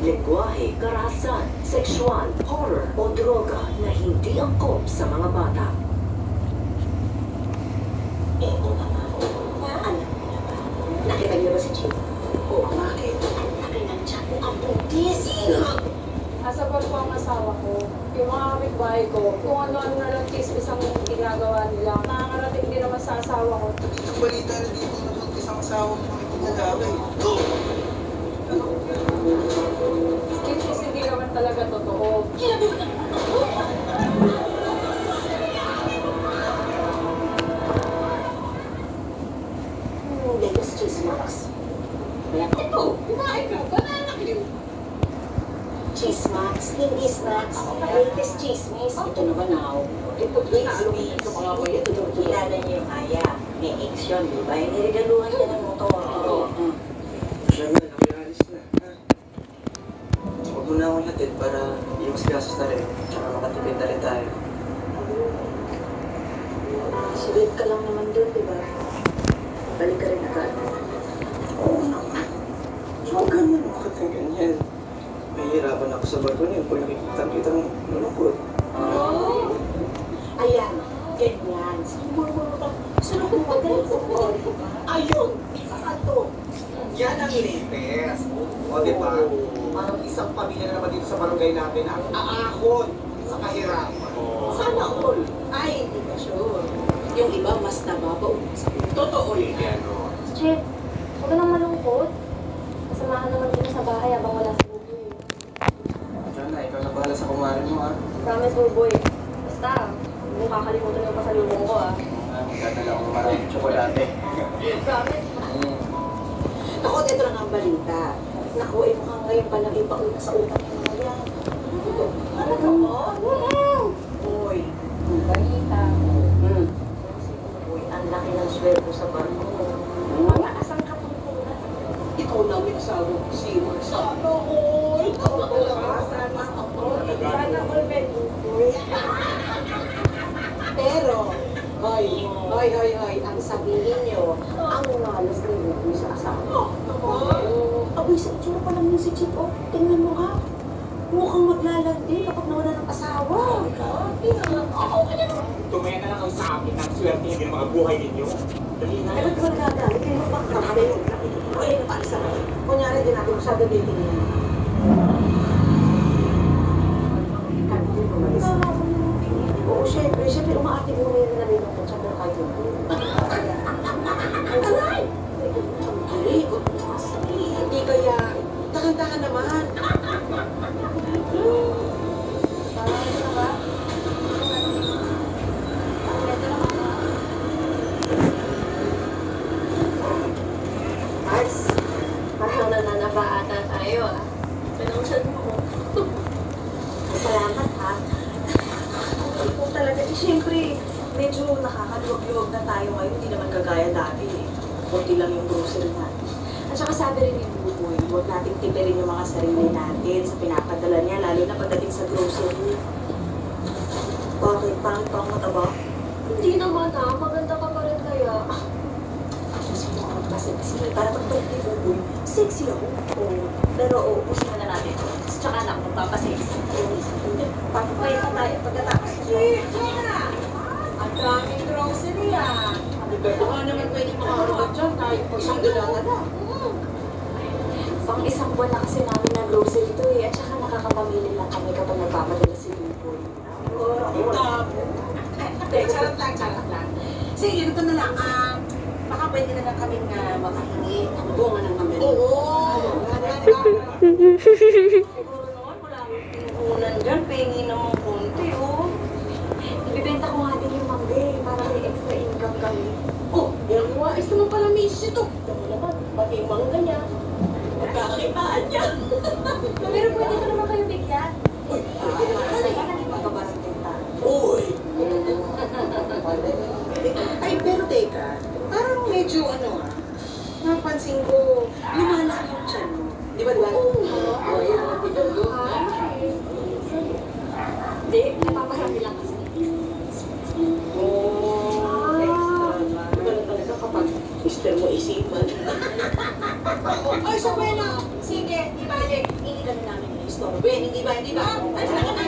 lengguwahe, karahasan, sexual, horror o droga na hindi angkop sa mga bata. Nakita niyo ba si Chip? Oo, bakit? Laki ng tiyan mo, ang buntis! Asabar po ang asawa ko. Yung mga kapitbahay ko, kung ano-ano na lang chismis ang ginagawa nila. Nakakarating din naman sa asawa ko. Ang balita na dito na buntis ang asawa mo kami pagkagawin. Chismis hindi naman talaga totoo. Latest chismax. Ito, kumain ka. Banana cream. Chismax, hindi snacks. Latest chismis. Ito naman now. Ito chismis. Ito mga kuya. Kilala niyo yung Aya. May ex yun, di ba? Niregaluhan niya ng motor. Siya nga, nakialis na. Huwag mo na akong hatid para hindi mas gastos na rin. Tsaka makatipid na rin tayo. Silid ka lang naman doon, di ba? Balik ka rin agad. Oo naman. Huwag ka naman makatang ganyan. Mahihirapan ako sa barko niyan pag nakikita ng malungkot. Ayan, ganyan. Siguro ka. Sunod mo pa ganyan sa phone. Ayun, sa kanto. Yan ang latest. O, di ba? Parang isang pamilya na naman dito sa barangay natin ang aahon sa kahirapan. Sana all. Ay, hindi ka sure. Yung iba mas nababaw sa Totoo yun yan, o. Chip, huwag ka nang malungkot. Kasamahan naman dito sa bahay habang wala si Buboy. Diyan na, ikaw na bahala sa kumarin mo, ha? Promise, Buboy. Basta, hindi mo kakalimutan yung pasalubong ko, ah. Magdadala ako ng maraming tsokolate. Promise. Ako, ito lang ang balita. Naku, eh, mukhang ngayon pa lang ipauna sa utak ng mga yan. Ano ka mo? Uy, Balita. Uy, ang laki ng sweldo sa barko. Mga asang kapuntunan. Ikaw lang yung asawa ko, Simon. Sana all. Sana all. Sana all, Betty. Pero, hoy, ang sabihin nyo, ang malas ni Buboy sa asawa. Aboy, sa itsura pa lang yung si Chip, oh. Tingnan mo ha. Mukhang maglalandi kapag nawala ng asawa. Tumaya na lang kayo sa akin ang swerte niya ng mga buhay ninyo. Dali na. Ay, ba't ko nagagalit? Kayo mo bang kami? O, eh, napalisa na. Kunyari din natin masyado dating niya. Kantin umalis na. Oo, syempre, umaati muna yung nalilong ko. Tsaka kayo. Aray! Ang galikot mo kasi. Hindi kaya, tahan-tahan naman. Mars, parang nananabaata tayo ah. Pinangsan mo. Salamat ha. Ito talaga, siyempre, medyo nakakaluwag-luwag na tayo ngayon. Hindi naman kagaya dati eh. Kunti lang yung grocery natin. At saka sabi rin ni Buboy, huwag nating tipirin yung mga sarili natin sa pinapadala niya, lalo na pagdating sa grocery. Bakit? Pangit-pangit ka ba? Hindi naman ah. Maganda ka pa rin kaya. Sige, para pagpag ni Buboy, sexy ako. Oo. Pero ubusin na natin ito. Tsaka na, magpapasexy. Papapayat na tayo pagkatapos. Ang daming grocery ah. Baka naman pwede makaroon dyan tayo pag isang dalaga na. Pang isang buwan na kasi namin na grocery ito eh. At saka nakakapamili lang kami kapag nagpapadala si Buboy. Charot lang. Sige, ito na lang. Baka pwede na lang kaming makahingi ng bunga ng mga Oo! Siguro naman, wala akong pinuhunan dyan. Pengi naman konti, oh. Ibibenta ko nga din yung mangga eh, para may extra income kami. Oh, yung wais naman pala misis ito. Ito naman, pati yung mangga niya. Magkakakitaan niya. Pero pwede ko naman kayo bigyan. Uy, Pwede naman kasi naging magabarang tinta. Uy! Ay, pero teka, parang medyo napansin ko, lumalaki yung tiyan mo. Di ba? Oo. Ayun, nabigal doon. Hindi, napaparami lang kasi. Oh, extra na. Iba na talaga kapag mister mo isipan. istorbohin, hindi ba? Hindi ba? Ano na